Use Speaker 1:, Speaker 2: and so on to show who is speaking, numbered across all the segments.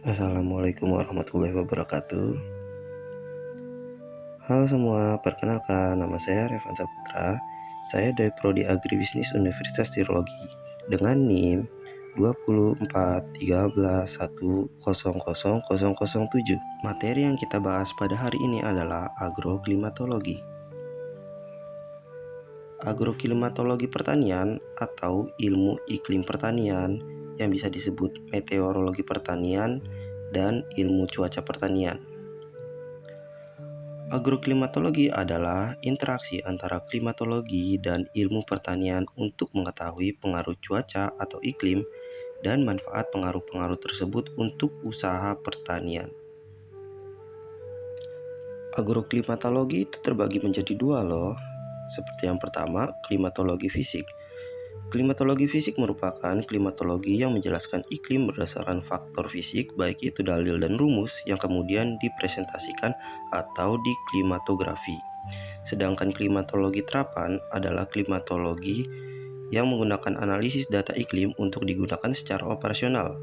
Speaker 1: Assalamualaikum warahmatullahi wabarakatuh. Halo semua, perkenalkan nama saya Revan Saputra. Saya dari Prodi Agribisnis Universitas Tirologi dengan NIM 241311100007. Materi yang kita bahas pada hari ini adalah agroklimatologi. Agroklimatologi pertanian atau ilmu iklim pertanian yang bisa disebut meteorologi pertanian dan ilmu cuaca pertanian. Agroklimatologi adalah interaksi antara klimatologi dan ilmu pertanian untuk mengetahui pengaruh cuaca atau iklim dan manfaat pengaruh-pengaruh tersebut untuk usaha pertanian. Agroklimatologi itu terbagi menjadi dua loh. Seperti yang pertama, klimatologi fisik. Klimatologi fisik merupakan klimatologi yang menjelaskan iklim berdasarkan faktor fisik, baik itu dalil dan rumus yang kemudian dipresentasikan atau diklimatografi. Sedangkan klimatologi terapan adalah klimatologi yang menggunakan analisis data iklim untuk digunakan secara operasional,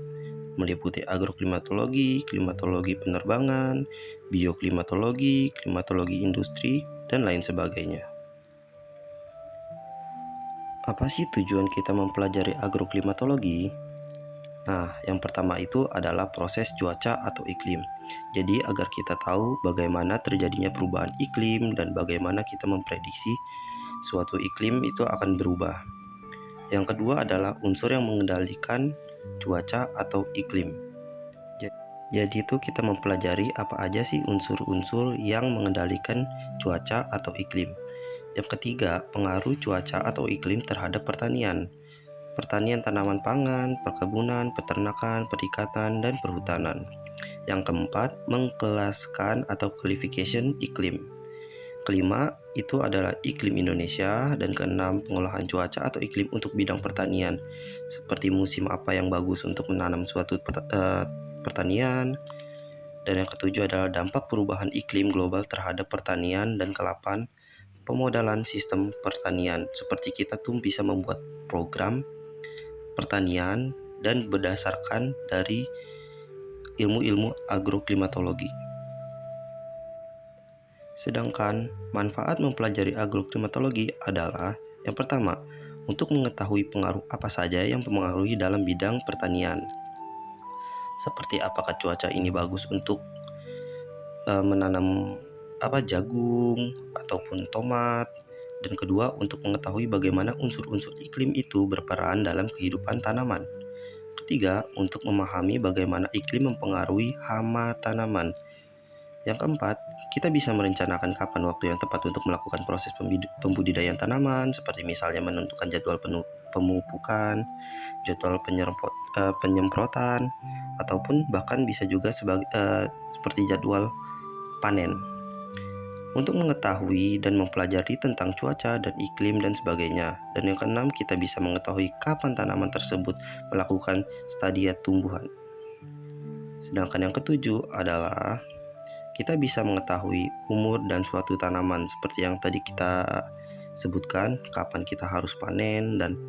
Speaker 1: meliputi agroklimatologi, klimatologi penerbangan, bioklimatologi, klimatologi industri, dan lain sebagainya. Apa sih tujuan kita mempelajari agroklimatologi? Nah, yang pertama itu adalah proses cuaca atau iklim. Jadi, agar kita tahu bagaimana terjadinya perubahan iklim dan bagaimana kita memprediksi suatu iklim itu akan berubah. Yang kedua adalah unsur yang mengendalikan cuaca atau iklim. Jadi itu kita mempelajari apa aja sih unsur-unsur yang mengendalikan cuaca atau iklim. Yang ketiga, pengaruh cuaca atau iklim terhadap pertanian. Pertanian tanaman pangan, perkebunan, peternakan, perikatan, dan perhutanan. Yang keempat, mengkelaskan atau classification iklim. Kelima, itu adalah iklim Indonesia. Dan keenam, pengolahan cuaca atau iklim untuk bidang pertanian. Seperti musim apa yang bagus untuk menanam suatu pertanian. Dan yang ketujuh adalah dampak perubahan iklim global terhadap pertanian. Dan ke-8, pemodalan sistem pertanian, seperti kita tuh bisa membuat program pertanian dan berdasarkan dari ilmu-ilmu agroklimatologi. Sedangkan manfaat mempelajari agroklimatologi adalah yang pertama, untuk mengetahui pengaruh apa saja yang mempengaruhi dalam bidang pertanian. Seperti apakah cuaca ini bagus untuk menanam jagung ataupun tomat. Dan kedua, untuk mengetahui bagaimana unsur-unsur iklim itu berperan dalam kehidupan tanaman. Ketiga, untuk memahami bagaimana iklim mempengaruhi hama tanaman. Yang keempat, kita bisa merencanakan kapan waktu yang tepat untuk melakukan proses pembudidayaan tanaman, seperti misalnya menentukan jadwal pemupukan, jadwal penyemprotan, ataupun bahkan bisa juga seperti jadwal panen. Untuk mengetahui dan mempelajari tentang cuaca dan iklim dan sebagainya. Dan yang keenam, kita bisa mengetahui kapan tanaman tersebut melakukan stadia tumbuhan. Sedangkan yang ketujuh adalah kita bisa mengetahui umur dan suatu tanaman, seperti yang tadi kita sebutkan, kapan kita harus panen dan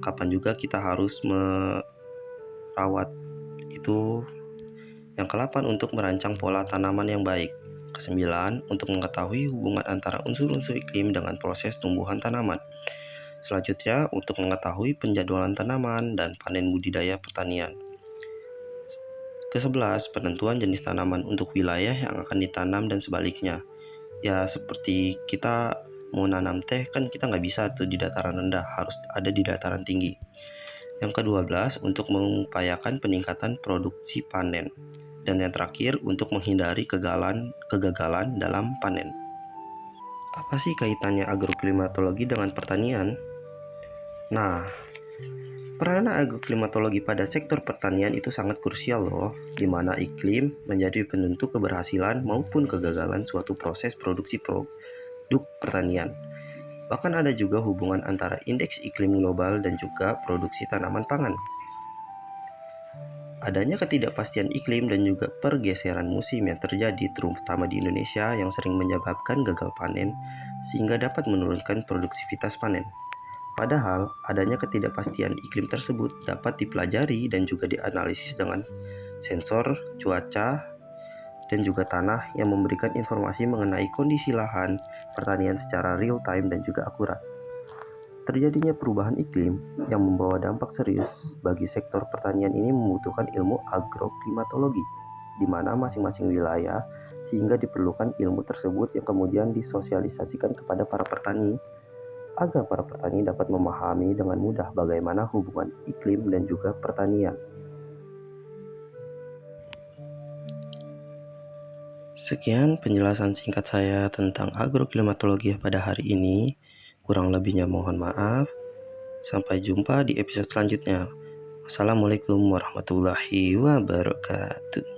Speaker 1: kapan juga kita harus merawat itu. Yang ke-8, untuk merancang pola tanaman yang baik. Ke-9, untuk mengetahui hubungan antara unsur-unsur iklim dengan proses tumbuhan tanaman. Selanjutnya, untuk mengetahui penjadwalan tanaman dan panen budidaya pertanian. Ke-11, penentuan jenis tanaman untuk wilayah yang akan ditanam dan sebaliknya. Ya, seperti kita mau nanam teh, kan kita nggak bisa tuh di dataran rendah, harus ada di dataran tinggi. Yang ke-12, untuk mengupayakan peningkatan produksi panen. Dan yang terakhir, untuk menghindari kegagalan dalam panen. Apa sih kaitannya agroklimatologi dengan pertanian? Nah, peranan agroklimatologi pada sektor pertanian itu sangat krusial loh, di mana iklim menjadi penentu keberhasilan maupun kegagalan suatu proses produksi produk pertanian. Bahkan ada juga hubungan antara indeks iklim global dan juga produksi tanaman pangan. Adanya ketidakpastian iklim dan juga pergeseran musim yang terjadi terutama di Indonesia yang sering menyebabkan gagal panen sehingga dapat menurunkan produktivitas panen. Padahal, adanya ketidakpastian iklim tersebut dapat dipelajari dan juga dianalisis dengan sensor, cuaca, dan juga tanah yang memberikan informasi mengenai kondisi lahan pertanian secara real time dan juga akurat. Terjadinya perubahan iklim yang membawa dampak serius bagi sektor pertanian ini membutuhkan ilmu agroklimatologi, di mana masing-masing wilayah sehingga diperlukan ilmu tersebut yang kemudian disosialisasikan kepada para petani agar para petani dapat memahami dengan mudah bagaimana hubungan iklim dan juga pertanian. Sekian penjelasan singkat saya tentang agroklimatologi pada hari ini. Kurang lebihnya mohon maaf. Sampai jumpa di episode selanjutnya. Wassalamualaikum warahmatullahi wabarakatuh.